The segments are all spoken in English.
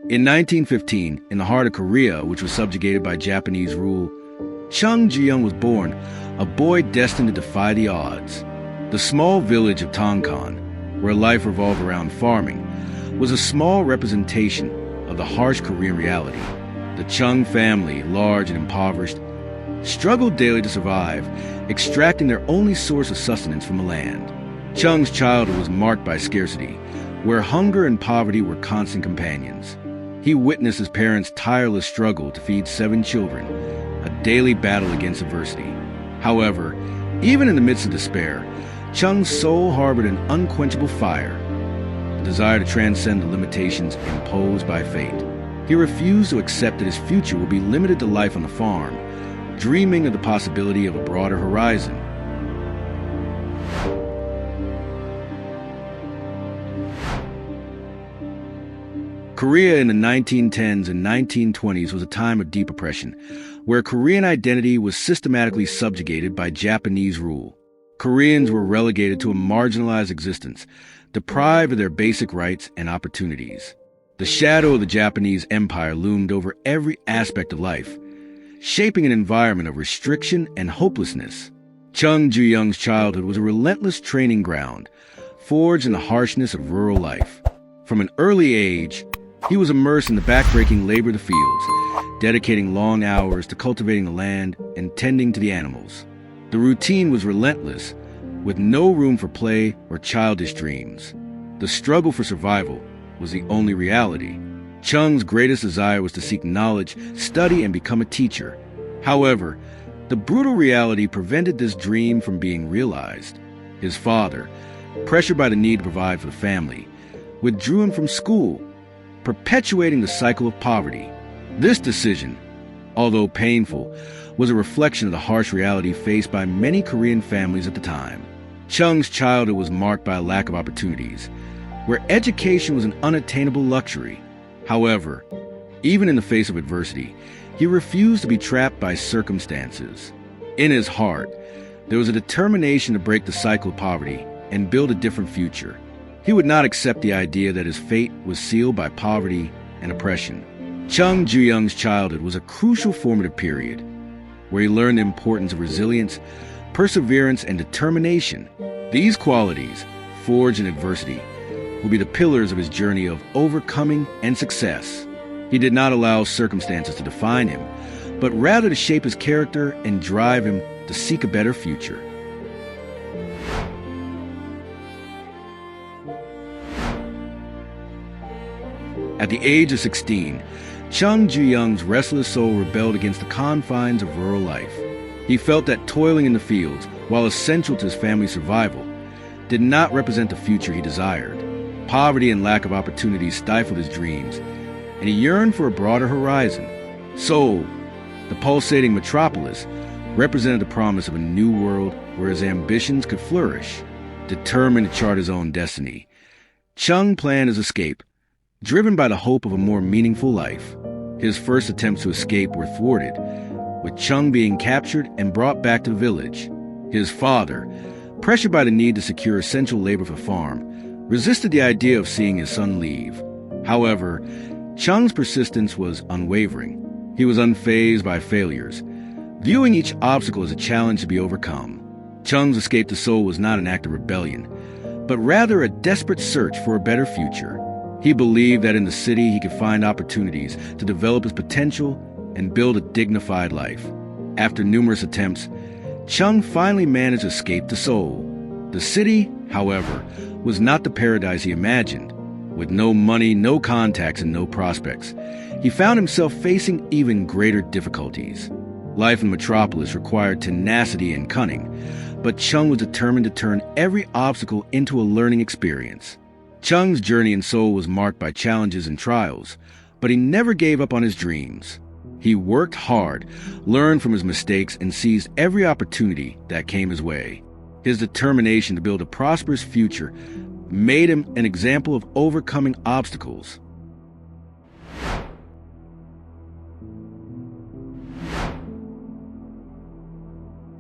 In 1915, in the heart of Korea, which was subjugated by Japanese rule, Chung Ju-Yung was born, a boy destined to defy the odds. The small village of Tongkon, where life revolved around farming, was a small representation of the harsh Korean reality. The Chung family, large and impoverished, struggled daily to survive, extracting their only source of sustenance from the land. Chung's childhood was marked by scarcity, where hunger and poverty were constant companions. He witnessed his parents' tireless struggle to feed 7 children, a daily battle against adversity. However, even in the midst of despair, Chung's soul harbored an unquenchable fire, the desire to transcend the limitations imposed by fate. He refused to accept that his future would be limited to life on the farm, dreaming of the possibility of a broader horizon. Korea in the 1910s and 1920s was a time of deep oppression, where Korean identity was systematically subjugated by Japanese rule. Koreans were relegated to a marginalized existence, deprived of their basic rights and opportunities. The shadow of the Japanese Empire loomed over every aspect of life, shaping an environment of restriction and hopelessness. Chung Ju-Young's childhood was a relentless training ground, forged in the harshness of rural life. From an early age, he was immersed in the backbreaking labor of the fields, dedicating long hours to cultivating the land and tending to the animals. The routine was relentless, with no room for play or childish dreams. The struggle for survival was the only reality. Chung's greatest desire was to seek knowledge, study, and become a teacher. However, the brutal reality prevented this dream from being realized. His father, pressured by the need to provide for the family, withdrew him from school, perpetuating the cycle of poverty. This decision, although painful, was a reflection of the harsh reality faced by many Korean families at the time. Chung's childhood was marked by a lack of opportunities, where education was an unattainable luxury. However, even in the face of adversity, he refused to be trapped by circumstances. In his heart, there was a determination to break the cycle of poverty and build a different future. He would not accept the idea that his fate was sealed by poverty and oppression. Chung Ju-Young's childhood was a crucial formative period, where he learned the importance of resilience, perseverance, and determination. These qualities, forged in adversity, will be the pillars of his journey of overcoming and success. He did not allow circumstances to define him, but rather to shape his character and drive him to seek a better future. At the age of 16, Chung Ju-Young's restless soul rebelled against the confines of rural life. He felt that toiling in the fields, while essential to his family's survival, did not represent the future he desired. Poverty and lack of opportunity stifled his dreams, and he yearned for a broader horizon. Seoul, the pulsating metropolis, represented the promise of a new world where his ambitions could flourish. Determined to chart his own destiny, Chung planned his escape, driven by the hope of a more meaningful life. His first attempts to escape were thwarted, with Chung being captured and brought back to the village. His father, pressured by the need to secure essential labor for the farm, resisted the idea of seeing his son leave. However, Chung's persistence was unwavering. He was unfazed by failures, viewing each obstacle as a challenge to be overcome. Chung's escape to Seoul was not an act of rebellion, but rather a desperate search for a better future. He believed that in the city he could find opportunities to develop his potential and build a dignified life. After numerous attempts, Chung finally managed to escape to Seoul. The city, however, was not the paradise he imagined. With no money, no contacts, and no prospects, he found himself facing even greater difficulties. Life in the metropolis required tenacity and cunning, but Chung was determined to turn every obstacle into a learning experience. Chung's journey in Seoul was marked by challenges and trials, but he never gave up on his dreams. He worked hard, learned from his mistakes, and seized every opportunity that came his way. His determination to build a prosperous future made him an example of overcoming obstacles.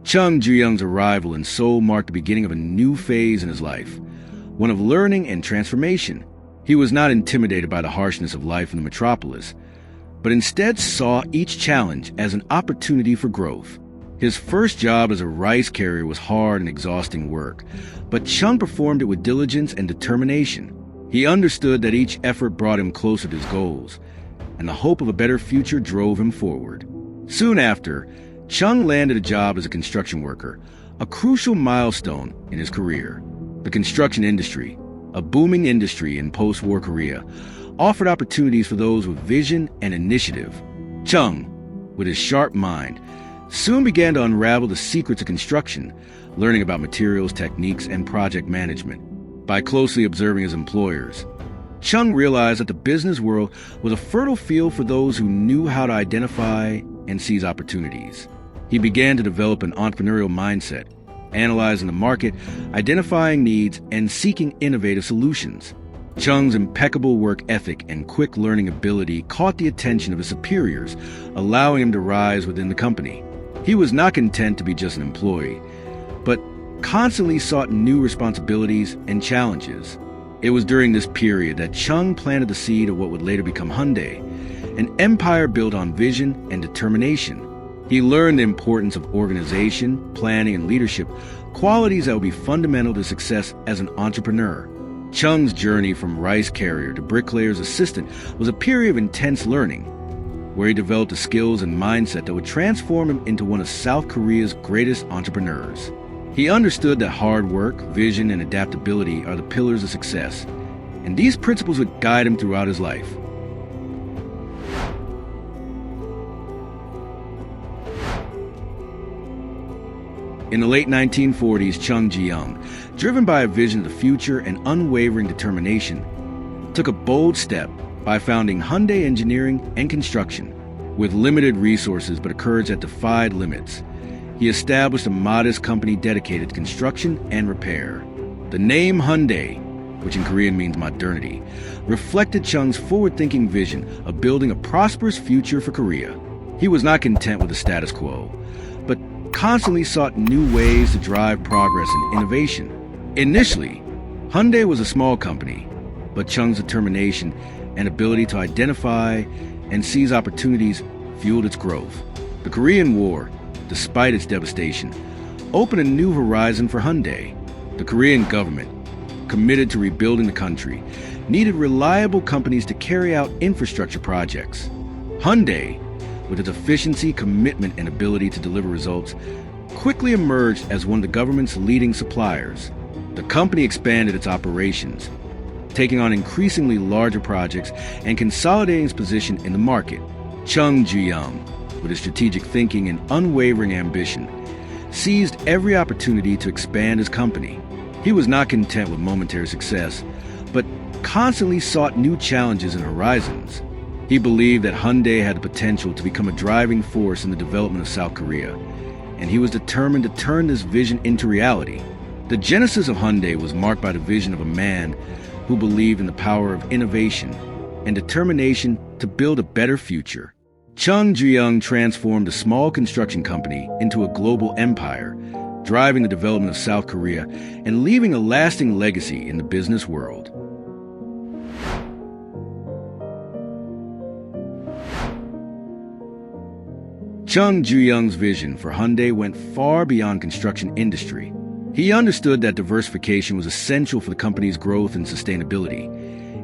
Chung Ju-Young's arrival in Seoul marked the beginning of a new phase in his life, one of learning and transformation. He was not intimidated by the harshness of life in the metropolis, but instead saw each challenge as an opportunity for growth. His first job as a rice carrier was hard and exhausting work, but Chung performed it with diligence and determination. He understood that each effort brought him closer to his goals, and the hope of a better future drove him forward. Soon after, Chung landed a job as a construction worker, a crucial milestone in his career. The construction industry, a booming industry in post-war Korea, offered opportunities for those with vision and initiative. Chung, with his sharp mind, soon began to unravel the secrets of construction, learning about materials, techniques, and project management. By closely observing his employers, Chung realized that the business world was a fertile field for those who knew how to identify and seize opportunities. He began to develop an entrepreneurial mindset, analyzing the market, identifying needs, and seeking innovative solutions. Chung's impeccable work ethic and quick learning ability caught the attention of his superiors, allowing him to rise within the company. He was not content to be just an employee, but constantly sought new responsibilities and challenges. It was during this period that Chung planted the seed of what would later become Hyundai, an empire built on vision and determination. He learned the importance of organization, planning, and leadership, qualities that would be fundamental to success as an entrepreneur. Chung's journey from rice carrier to bricklayer's assistant was a period of intense learning, where he developed the skills and mindset that would transform him into one of South Korea's greatest entrepreneurs. He understood that hard work, vision, and adaptability are the pillars of success, and these principles would guide him throughout his life. In the late 1940s, Chung Ju-Yung, driven by a vision of the future and unwavering determination, took a bold step by founding Hyundai Engineering and Construction. With limited resources but a courage that defied limits, he established a modest company dedicated to construction and repair. The name Hyundai, which in Korean means modernity, reflected Chung's forward-thinking vision of building a prosperous future for Korea. He was not content with the status quo, but constantly sought new ways to drive progress and innovation. Initially, Hyundai was a small company, but Chung's determination and ability to identify and seize opportunities fueled its growth. The Korean War, despite its devastation, opened a new horizon for Hyundai. The Korean government, committed to rebuilding the country, needed reliable companies to carry out infrastructure projects. Hyundai, with its efficiency, commitment, and ability to deliver results, quickly emerged as one of the government's leading suppliers. The company expanded its operations, taking on increasingly larger projects and consolidating its position in the market. Chung Ju-Yung, with his strategic thinking and unwavering ambition, seized every opportunity to expand his company. He was not content with momentary success, but constantly sought new challenges and horizons. He believed that Hyundai had the potential to become a driving force in the development of South Korea, and he was determined to turn this vision into reality. The genesis of Hyundai was marked by the vision of a man who believed in the power of innovation and determination to build a better future. Chung Ju-Yung transformed a small construction company into a global empire, driving the development of South Korea and leaving a lasting legacy in the business world. Chung Ju-Young's vision for Hyundai went far beyond construction industry. He understood that diversification was essential for the company's growth and sustainability,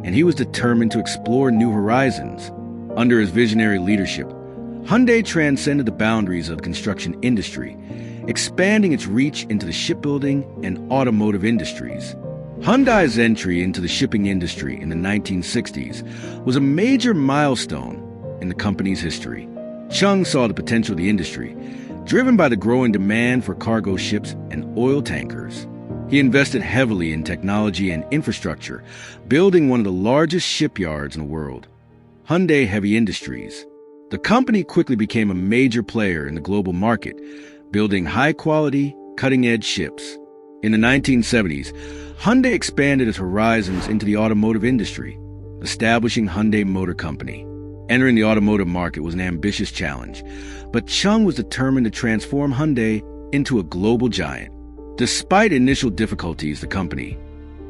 and he was determined to explore new horizons. Under his visionary leadership, Hyundai transcended the boundaries of the construction industry, expanding its reach into the shipbuilding and automotive industries. Hyundai's entry into the shipping industry in the 1960s was a major milestone in the company's history. Chung saw the potential of the industry, driven by the growing demand for cargo ships and oil tankers. He invested heavily in technology and infrastructure, building one of the largest shipyards in the world, Hyundai Heavy Industries. The company quickly became a major player in the global market, building high-quality, cutting-edge ships. In the 1970s, Hyundai expanded its horizons into the automotive industry, establishing Hyundai Motor Company. Entering the automotive market was an ambitious challenge, but Chung was determined to transform Hyundai into a global giant. Despite initial difficulties, the company,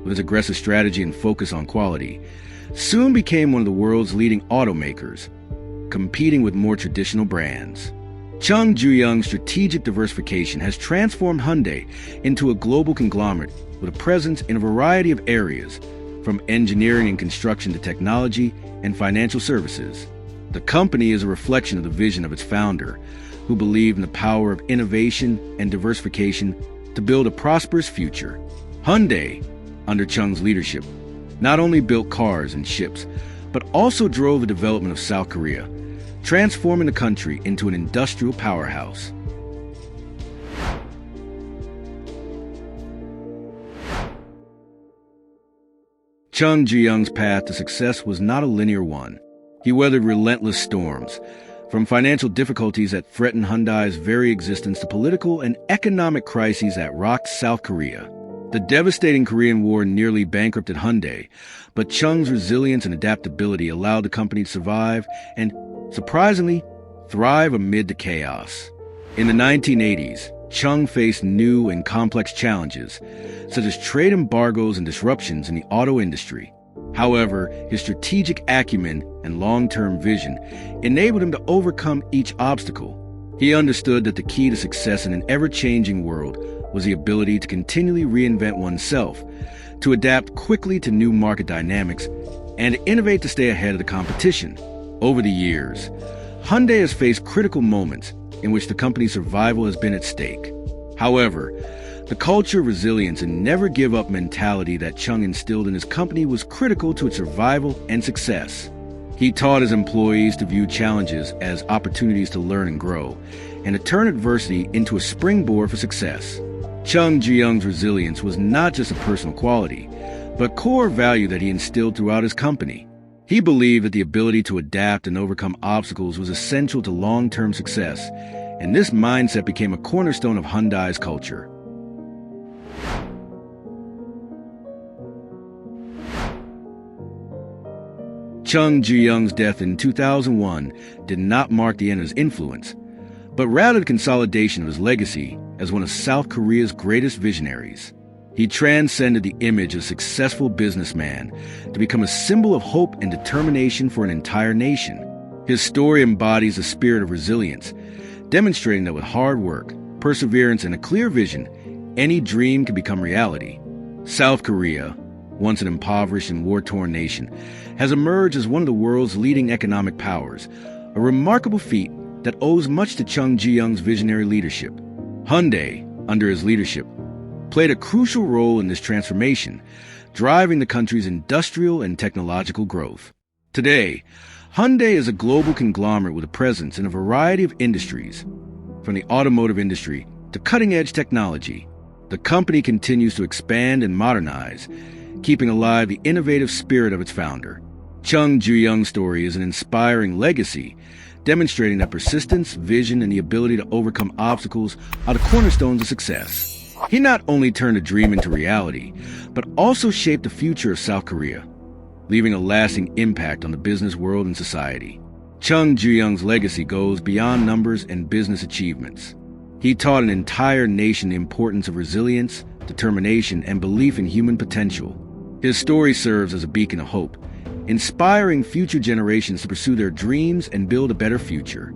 with its aggressive strategy and focus on quality, soon became one of the world's leading automakers, competing with more traditional brands. Chung Ju-Young's strategic diversification has transformed Hyundai into a global conglomerate with a presence in a variety of areas, from engineering and construction to technology and financial services. The company is a reflection of the vision of its founder, who believed in the power of innovation and diversification to build a prosperous future. Hyundai, under Chung's leadership, not only built cars and ships, but also drove the development of South Korea, transforming the country into an industrial powerhouse. Chung Ju-Young's path to success was not a linear one. He weathered relentless storms, from financial difficulties that threatened Hyundai's very existence to political and economic crises that rocked South Korea. The devastating Korean War nearly bankrupted Hyundai, but Chung's resilience and adaptability allowed the company to survive and, surprisingly, thrive amid the chaos. In the 1980s, Chung faced new and complex challenges, such as trade embargoes and disruptions in the auto industry. However, his strategic acumen and long-term vision enabled him to overcome each obstacle. He understood that the key to success in an ever-changing world was the ability to continually reinvent oneself, to adapt quickly to new market dynamics, and to innovate to stay ahead of the competition. Over the years, Hyundai has faced critical moments in which the company's survival has been at stake. However, the culture of resilience and never-give-up mentality that Chung instilled in his company was critical to its survival and success. He taught his employees to view challenges as opportunities to learn and grow, and to turn adversity into a springboard for success. Chung Ju-Young's resilience was not just a personal quality, but a core value that he instilled throughout his company. He believed that the ability to adapt and overcome obstacles was essential to long-term success, and this mindset became a cornerstone of Hyundai's culture. Chung Ju-Young's death in 2001 did not mark the end of his influence, but rather the consolidation of his legacy as one of South Korea's greatest visionaries. He transcended the image of a successful businessman to become a symbol of hope and determination for an entire nation. His story embodies a spirit of resilience, demonstrating that with hard work, perseverance, and a clear vision, any dream can become reality. South Korea, once an impoverished and war-torn nation, has emerged as one of the world's leading economic powers, a remarkable feat that owes much to Chung Ju-Young's visionary leadership. Hyundai, under his leadership, played a crucial role in this transformation, driving the country's industrial and technological growth. Today, Hyundai is a global conglomerate with a presence in a variety of industries, from the automotive industry to cutting-edge technology. The company continues to expand and modernize, keeping alive the innovative spirit of its founder. Chung Ju-Young's story is an inspiring legacy, demonstrating that persistence, vision, and the ability to overcome obstacles are the cornerstones of success. He not only turned a dream into reality, but also shaped the future of South Korea, leaving a lasting impact on the business world and society. Chung Ju-Young's legacy goes beyond numbers and business achievements. He taught an entire nation the importance of resilience, determination, and belief in human potential. His story serves as a beacon of hope, inspiring future generations to pursue their dreams and build a better future.